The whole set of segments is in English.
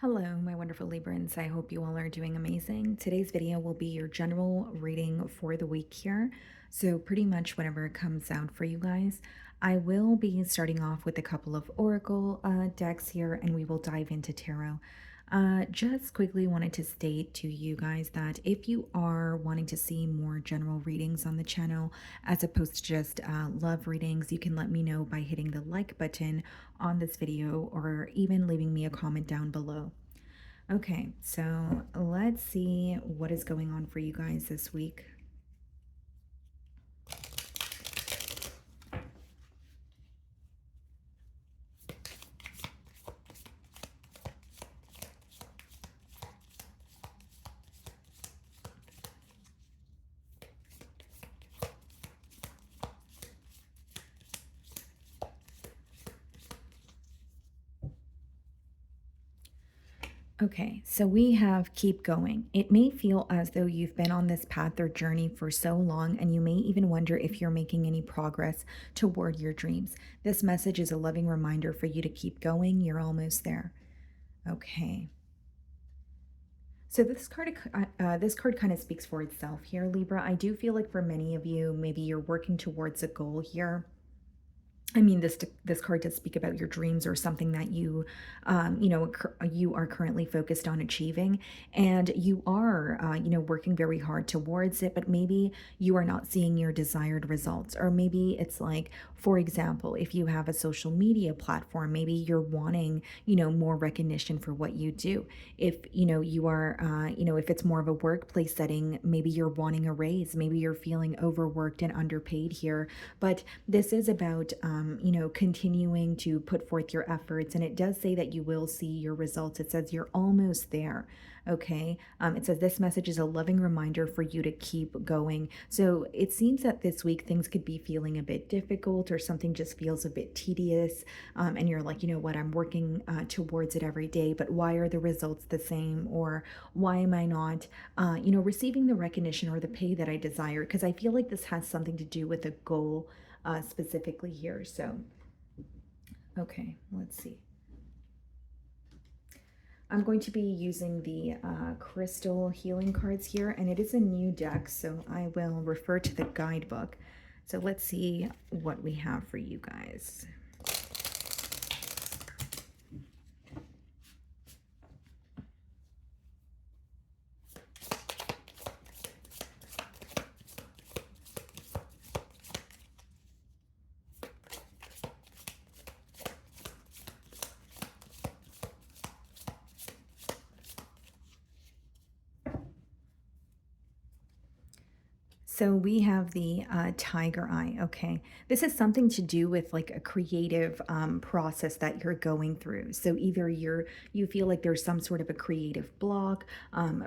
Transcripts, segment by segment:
Hello, my wonderful Librans. I hope you all are doing amazing. Today's video will be your general reading for the week here. So pretty much whatever comes out for you guys. I will be starting off with a couple of oracle decks here, and we will dive into tarot. Just quickly wanted to state to you guys that if you are wanting to see more general readings on the channel as opposed to just love readings, you can let me know by hitting the like button on this video or even leaving me a comment down below. Okay, so let's see what is going on for you guys this week. Okay, so we have keep going. It may feel as though you've been on this path or journey for so long, and you may even wonder if you're making any progress toward your dreams. This message is a loving reminder for you to keep going. You're almost there. Okay. So this card kind of speaks for itself here, Libra. I do feel like for many of you, maybe you're working towards a goal here. I mean, this card does speak about your dreams or something that you are currently focused on achieving, and you are, working very hard towards it. But maybe you are not seeing your desired results, or maybe it's like, for example, if you have a social media platform, maybe you're wanting, more recognition for what you do. If you are, if it's more of a workplace setting, maybe you're wanting a raise, maybe you're feeling overworked and underpaid here. But this is about continuing to put forth your efforts. And it does say that you will see your results. It says you're almost there. Okay. It says this message is a loving reminder for you to keep going. So it seems that this week things could be feeling a bit difficult, or something just feels a bit tedious. And you're like, you know what, I'm working towards it every day, but why are the results the same? Or why am I not, receiving the recognition or the pay that I desire? Because I feel like this has something to do with a goal specifically here. So, okay, let's see. I'm going to be using the crystal healing cards here, and it is a new deck, so I will refer to the guidebook. So let's see what we have for you guys. So we have the tiger eye. Okay, this is something to do with like a creative process that you're going through. So either you feel like there's some sort of a creative block.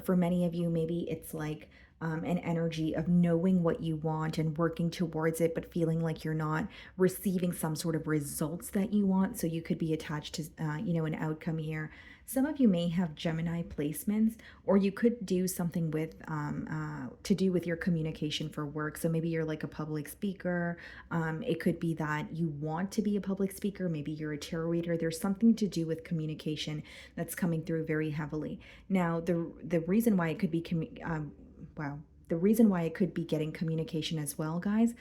For many of you, maybe it's like an energy of knowing what you want and working towards it, but feeling like you're not receiving some sort of results that you want. So you could be attached to an outcome here. Some of you may have Gemini placements, or you could do something with to do with your communication for work. So maybe you're like a public speaker. It could be that you want to be a public speaker. Maybe you're a tarot reader. There's something to do with communication that's coming through very heavily. Now, the reason why it could be the reason why it could be getting communication as well, guys,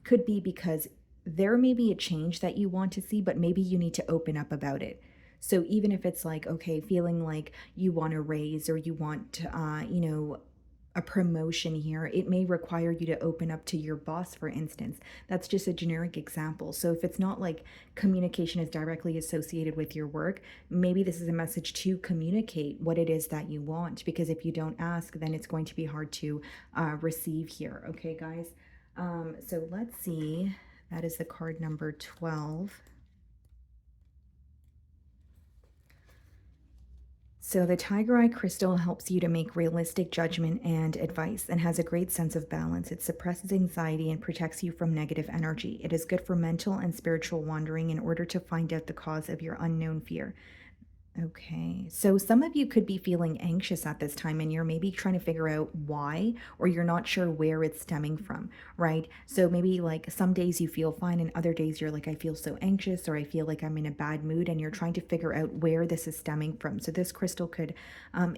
could be because there may be a change that you want to see, but maybe you need to open up about it. So even if it's like, okay, feeling like you want a raise or you want, a promotion here, it may require you to open up to your boss, for instance. That's just a generic example. So if it's not like communication is directly associated with your work, maybe this is a message to communicate what it is that you want, because if you don't ask, then it's going to be hard to receive here. Okay, guys. So let's see. That is the card number 12. So the tiger eye crystal helps you to make realistic judgment and advice, and has a great sense of balance. It suppresses anxiety and protects you from negative energy. It is good for mental and spiritual wandering in order to find out the cause of your unknown fear. Okay. So some of you could be feeling anxious at this time and you're maybe trying to figure out why, or you're not sure where it's stemming from, right? So maybe like some days you feel fine and other days you're like, I feel so anxious or I feel like I'm in a bad mood, and you're trying to figure out where this is stemming from. So this crystal could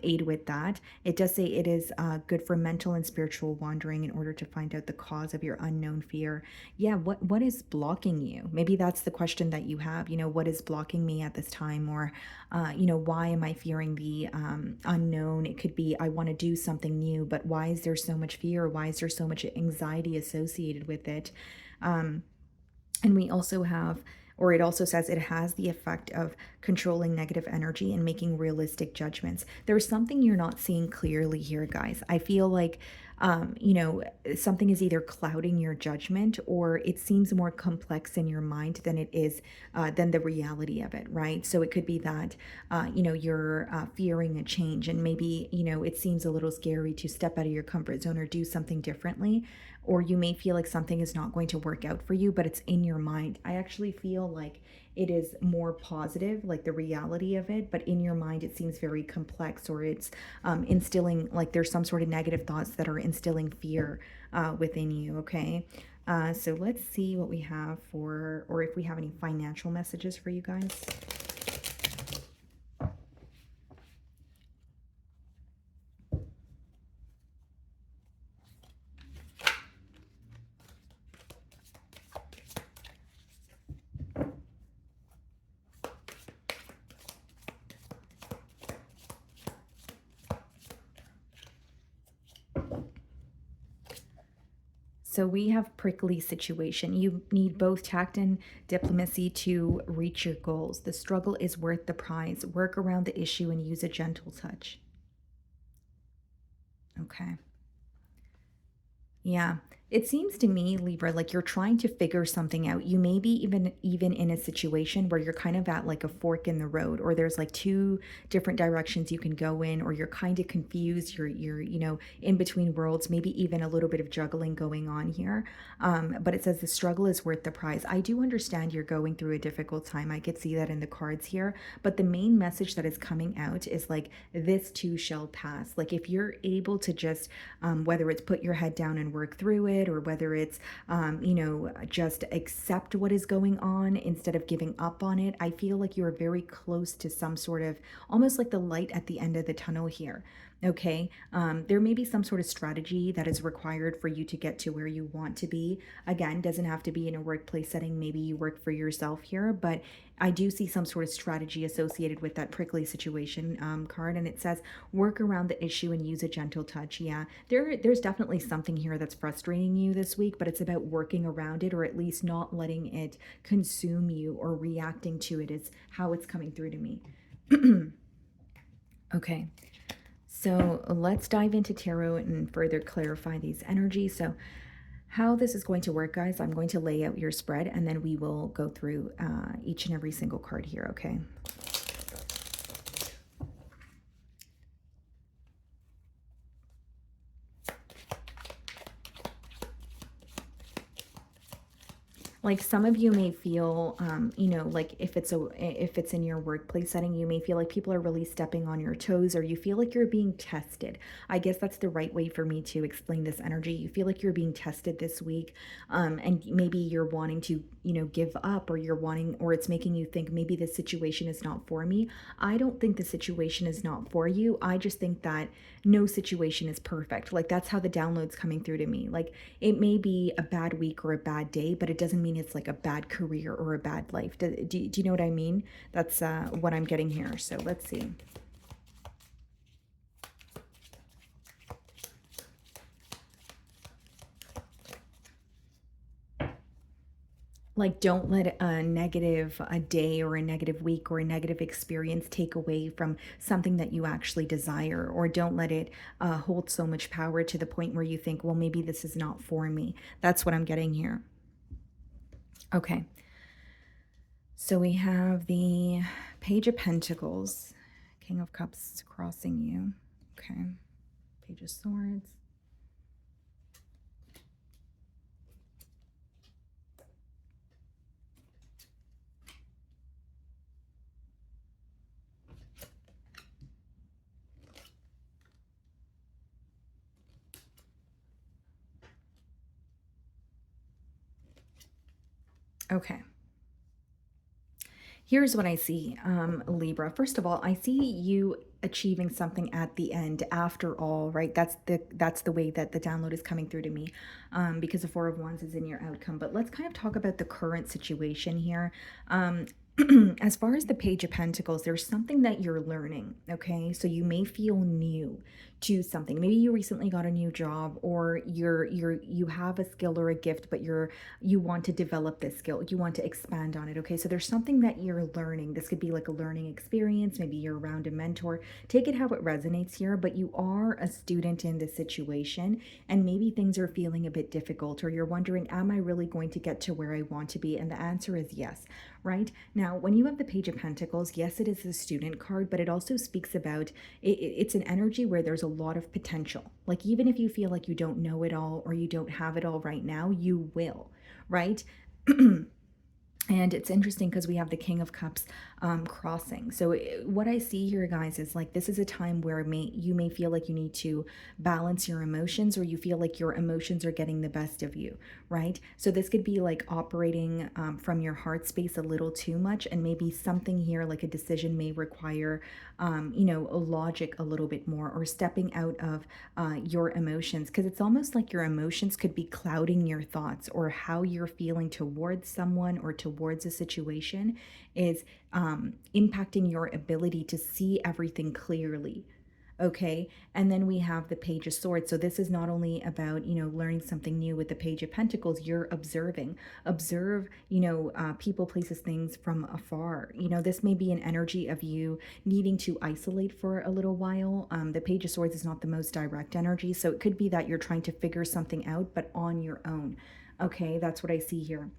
aid with that. It does say it is good for mental and spiritual wandering in order to find out the cause of your unknown fear. Yeah, what is blocking you? Maybe that's the question that you have. What is blocking me at this time? Or why am I fearing the unknown? It could be I want to do something new, but why is there so much fear? Why is there so much anxiety associated with it? Um, and we also have, or it also says it has the effect of controlling negative energy and making realistic judgments. There's something you're not seeing clearly here, guys. I feel like, something is either clouding your judgment or it seems more complex in your mind than it is, than the reality of it, right? So it could be that, you're fearing a change and maybe, it seems a little scary to step out of your comfort zone or do something differently, or you may feel like something is not going to work out for you, but it's in your mind. I actually feel like it is more positive, like the reality of it, but in your mind, it seems very complex, or it's instilling, like there's some sort of negative thoughts that are instilling fear within you, okay? So let's see what we have for, or if we have any financial messages for you guys. So we have prickly situation. You need both tact and diplomacy to reach your goals. The struggle is worth the prize. Work around the issue and use a gentle touch. Okay. Yeah. It seems to me, Libra, like you're trying to figure something out. You may be even in a situation where you're kind of at like a fork in the road, or there's like two different directions you can go in, or you're kind of confused. You're in between worlds, maybe even a little bit of juggling going on here. But it says the struggle is worth the prize. I do understand you're going through a difficult time. I could see that in the cards here. But the main message that is coming out is like, this too shall pass. Like if you're able to just, whether it's put your head down and work through it, or whether it's, just accept what is going on instead of giving up on it, I feel like you're very close to some sort of, almost like the light at the end of the tunnel here. Okay. There may be some sort of strategy that is required for you to get to where you want to be. Again, doesn't have to be in a workplace setting. Maybe you work for yourself here, but I do see some sort of strategy associated with that prickly situation card. And it says work around the issue and use a gentle touch. Yeah, there's definitely something here that's frustrating you this week, but it's about working around it, or at least not letting it consume you or reacting to it, is how it's coming through to me. Okay. So let's dive into tarot and further clarify these energies. So, how this is going to work, guys, I'm going to lay out your spread and then we will go through each and every single card here, okay? Like some of you may feel, like if it's in your workplace setting, you may feel like people are really stepping on your toes, or you feel like you're being tested. I guess that's the right way for me to explain this energy. You feel like you're being tested this week, and maybe you're wanting to, give up, or you're wanting, or it's making you think maybe this situation is not for me. I don't think the situation is not for you. I just think that no situation is perfect. Like that's how the download's coming through to me. Like it may be a bad week or a bad day, but it doesn't mean it's like a bad career or a bad life. Do you know what I mean? That's what I'm getting here. So let's see. Like don't let a day or a negative week or a negative experience take away from something that you actually desire, or don't let it hold so much power to the point where you think, well, maybe this is not for me. That's what I'm getting here. Okay. So we have the Page of Pentacles, King of Cups crossing you. Okay. Page of Swords. Okay. Here's what I see, Libra. First of all, I see you achieving something at the end after all, right? That's the way that the download is coming through to me, because the Four of Wands is in your outcome. But let's kind of talk about the current situation here. Um, as far as the Page of Pentacles, there's something that you're learning, okay? So you may feel new to something. Maybe you recently got a new job, or you have a skill or a gift, but you want to develop this skill, you want to expand on it. Okay, so there's something that you're learning. This could be like a learning experience. Maybe you're around a mentor. Take it how it resonates here, but you are a student in this situation, and maybe things are feeling a bit difficult, or you're wondering, am I really going to get to where I want to be? And the answer is yes. Right now, when you have the Page of Pentacles, yes, it is the student card, but it also speaks about it's an energy where there's a lot of potential. Like, even if you feel like you don't know it all or you don't have it all right now, you will, right? And it's interesting because we have the King of Cups crossing. So what I see here, guys, is like this is a time where you may feel like you need to balance your emotions, or you feel like your emotions are getting the best of you, right? So this could be like operating from your heart space a little too much, and maybe something here like a decision may require, a logic a little bit more, or stepping out of your emotions, because it's almost like your emotions could be clouding your thoughts, or how you're feeling towards someone or towards a situation is impacting your ability to see everything clearly. Okay. And then we have the Page of Swords. So this is not only about, learning something new with the Page of Pentacles, you're observe, people, places, things from afar. This may be an energy of you needing to isolate for a little while. The Page of Swords is not the most direct energy. So it could be that you're trying to figure something out, but on your own. Okay. That's what I see here.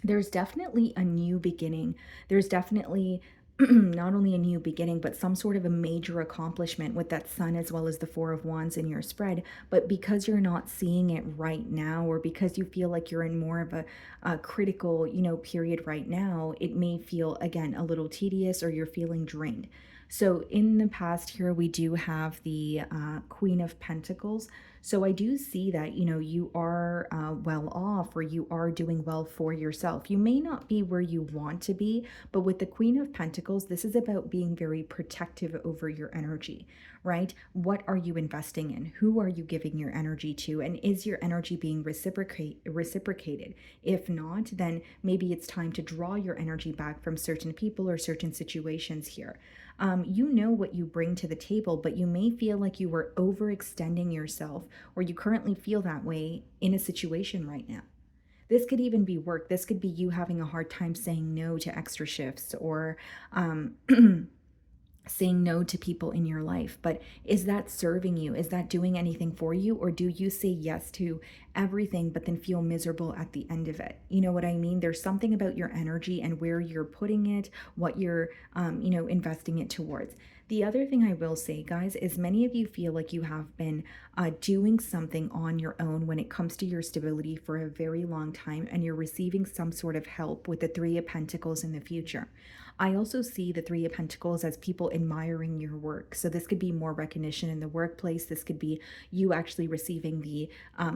There's definitely a new beginning. There's definitely not only a new beginning, but some sort of a major accomplishment with that Sun as well as the Four of Wands in your spread. But because you're not seeing it right now, or because you feel like you're in more of a critical, period right now, it may feel, again, a little tedious, or you're feeling drained. So in the past here, we do have the Queen of Pentacles. So I do see that, you are well off, or you are doing well for yourself. You may not be where you want to be, but with the Queen of Pentacles, this is about being very protective over your energy, right? What are you investing in? Who are you giving your energy to? And is your energy being reciprocated? If not, then maybe it's time to draw your energy back from certain people or certain situations here. You know what you bring to the table, but you may feel like you were overextending yourself, or you currently feel that way in a situation right now. This could even be work. This could be you having a hard time saying no to extra shifts, or saying no to people in your life. But is that serving you? Is that doing anything for you? Or do you say yes to everything, but then feel miserable at the end of it? You know what I mean? There's something about your energy and where you're putting it, what you're, investing it towards. The other thing I will say, guys, is many of you feel like you have been doing something on your own when it comes to your stability for a very long time, and you're receiving some sort of help with the Three of Pentacles in the future. I also see the Three of Pentacles as people admiring your work. So this could be more recognition in the workplace. This could be you actually receiving the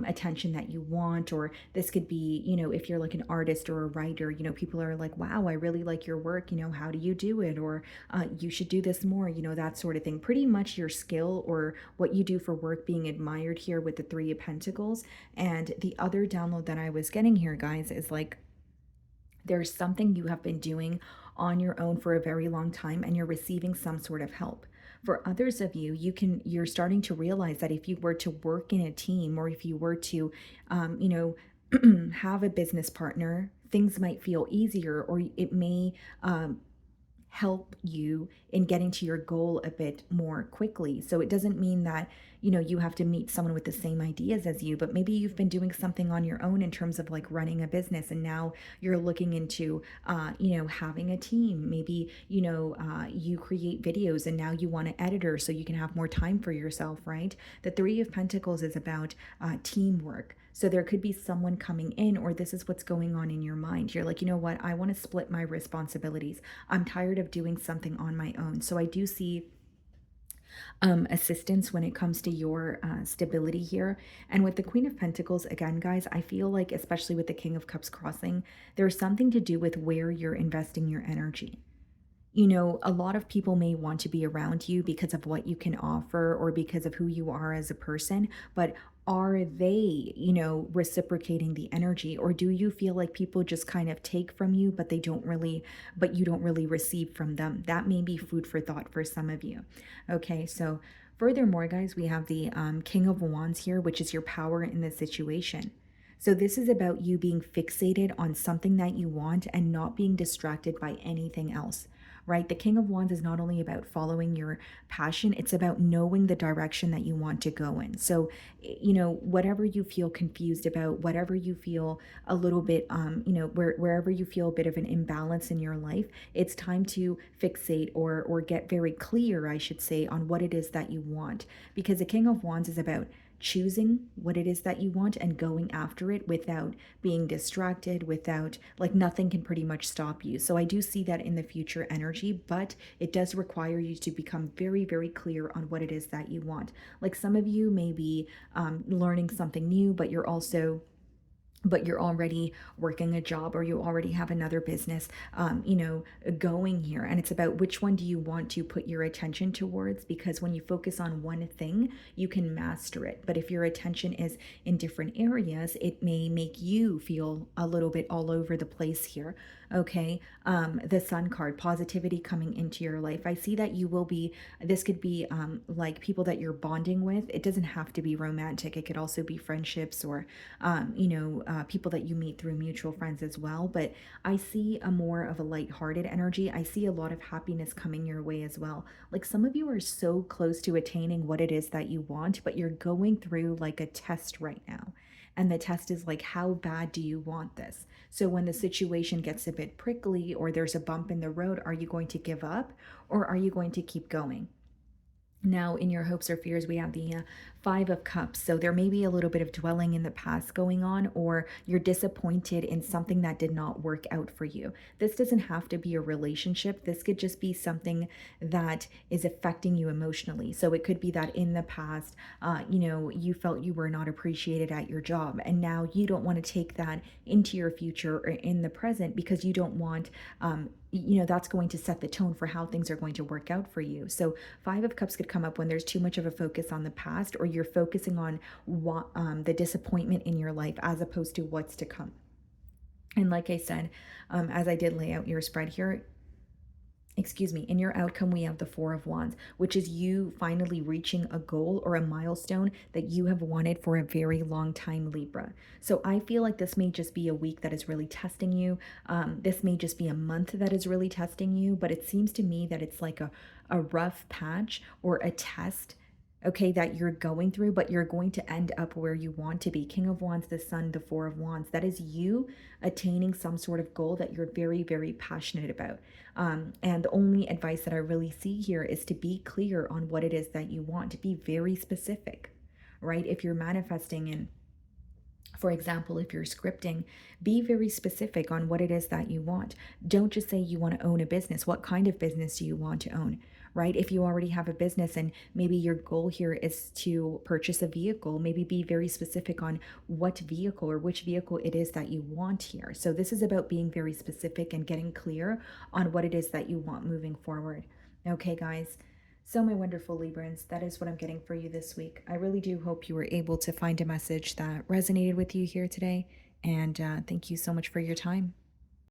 attention that you want. Or this could be, if you're like an artist or a writer, people are like, wow, I really like your work. How do you do it? Or you should do this more, that sort of thing. Pretty much your skill or what you do for work being admired here with the Three of Pentacles. And the other download that I was getting here, guys, is like, there's something you have been doing on your own for a very long time, and you're receiving some sort of help. For others of you, you're starting to realize that if you were to work in a team, or if you were to have a business partner, things might feel easier, or it may help you in getting to your goal a bit more quickly. So it doesn't mean that, you have to meet someone with the same ideas as you, but maybe you've been doing something on your own in terms of like running a business, and now you're looking into, having a team. Maybe, you create videos, and now you want an editor so you can have more time for yourself, right? The Three of Pentacles is about teamwork. So there could be someone coming in, or this is what's going on in your mind. You're like, you know what? I want to split my responsibilities. I'm tired of doing something on my own. So I do see assistance when it comes to your stability here. And with the Queen of Pentacles, again, guys, I feel like, especially with the King of Cups crossing, there's something to do with where you're investing your energy. A lot of people may want to be around you because of what you can offer or because of who you are as a person, but are they, reciprocating the energy? Or do you feel like people just kind of take from you, but but you don't really receive from them? That may be food for thought for some of you. Okay, so furthermore, guys, we have the King of Wands here, which is your power in the situation. So, this is about you being fixated on something that you want and not being distracted by anything else, right? The King of Wands is not only about following your passion, it's about knowing the direction that you want to go in. So, whatever you feel confused about, whatever you feel a little bit, wherever you feel a bit of an imbalance in your life, it's time to fixate or get very clear, I should say, on what it is that you want. Because the King of Wands is about choosing what it is that you want and going after it without being distracted, without, like, nothing can pretty much stop you. So I do see that in the future energy, but it does require you to become very, very clear on what it is that you want. Like, some of you may be learning something new, but you're already working a job, or you already have another business going here, and it's about which one do you want to put your attention towards, because when you focus on one thing you can master it, but if your attention is in different areas it may make you feel a little bit all over the place here. Okay, the Sun card, positivity coming into your life. I see that you will be, this could be like people that you're bonding with. It doesn't have to be romantic, it could also be friendships or people that you meet through mutual friends as well. But I see a more of a lighthearted energy. I see a lot of happiness coming your way as well. Like, some of you are so close to attaining what it is that you want, but you're going through like a test right now. And the test is like, how bad do you want this? So when the situation gets a bit prickly or there's a bump in the road, are you going to give up or are you going to keep going? Now, in your hopes or fears, we have the Five of Cups. So there may be a little bit of dwelling in the past going on, or you're disappointed in something that did not work out for you. This doesn't have to be a relationship. This could just be something that is affecting you emotionally. So it could be that in the past, you felt you were not appreciated at your job, and now you don't want to take that into your future or in the present because you don't want that's going to set the tone for how things are going to work out for you. So Five of Cups could come up when there's too much of a focus on the past, or you're focusing on the disappointment in your life as opposed to what's to come. And like I said, as I did lay out your spread here, in your outcome, we have the Four of Wands, which is you finally reaching a goal or a milestone that you have wanted for a very long time, Libra. So I feel like this may just be a week that is really testing you. This may just be a month that is really testing you, but it seems to me that it's like a rough patch or a test, okay, that you're going through, but you're going to end up where you want to be. King of Wands, the Sun, the Four of Wands. That is you attaining some sort of goal that you're very, very passionate about. And the only advice that I really see here is to be clear on what it is that you want, to be very specific, right? If you're manifesting in, for example, if you're scripting, be very specific on what it is that you want. Don't just say you want to own a business. What kind of business do you want to own? Right? If you already have a business and maybe your goal here is to purchase a vehicle, maybe be very specific on what vehicle or which vehicle it is that you want here. So this is about being very specific and getting clear on what it is that you want moving forward. Okay, guys. So, my wonderful Librans, that is what I'm getting for you this week. I really do hope you were able to find a message that resonated with you here today. And thank you so much for your time.